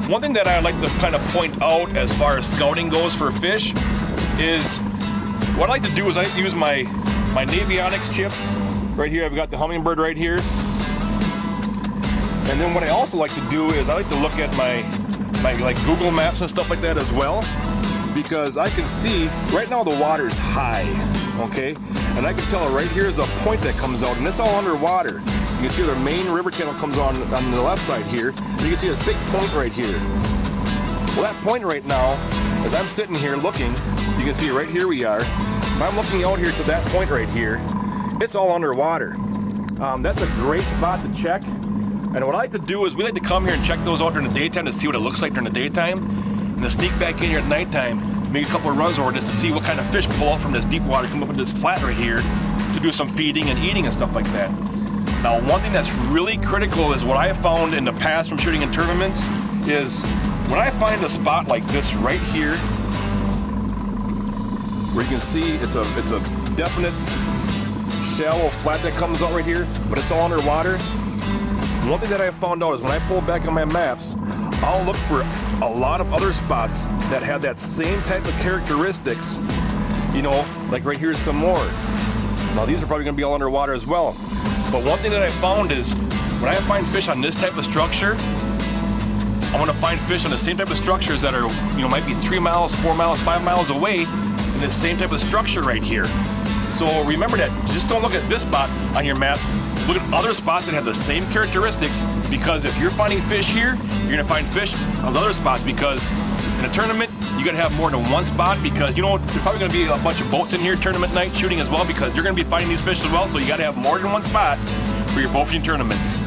one thing that I like to kind of point out as far as scouting goes for fish is what I like to do is I use my Navionics chips right here. I've got the hummingbird right here. And then what I also like to do is I like to look at my like Google Maps and stuff like that as well, because I can see right now the water's high, okay? And I can tell right here is a point that comes out, and it's all underwater. You can see the main river channel comes on the left side here, and you can see this big point right here. Well, that point right now, as I'm sitting here looking, you can see right here we are. If I'm looking out here to that point right here, it's all underwater. That's a great spot to check. And what I like to do is we like to come here and check those out during the daytime to see what it looks like during the daytime, and then sneak back in here at nighttime, make a couple of runs over just to see what kind of fish pull out from this deep water, come up into this flat right here to do some feeding and eating and stuff like that. Now, one thing that's really critical is what I have found in the past from shooting in tournaments is when I find a spot like this right here, where you can see it's a definite shallow flat that comes out right here, but it's all underwater. One thing that I found out is when I pull back on my maps, I'll look for a lot of other spots that have that same type of characteristics. You know, like right here is some more. Now these are probably gonna be all underwater as well. But one thing that I found is when I find fish on this type of structure, I wanna find fish on the same type of structures that are, you know, might be 3 miles, 4 miles, 5 miles away in the same type of structure right here. So remember that, just don't look at this spot on your maps, look at other spots that have the same characteristics, because if you're finding fish here, you're gonna find fish on the other spots, because in a tournament, you gotta have more than one spot, because you know, there's probably gonna be a bunch of boats in here tournament night shooting as well, because you're gonna be finding these fish as well, so you gotta have more than one spot for your bow fishing tournaments.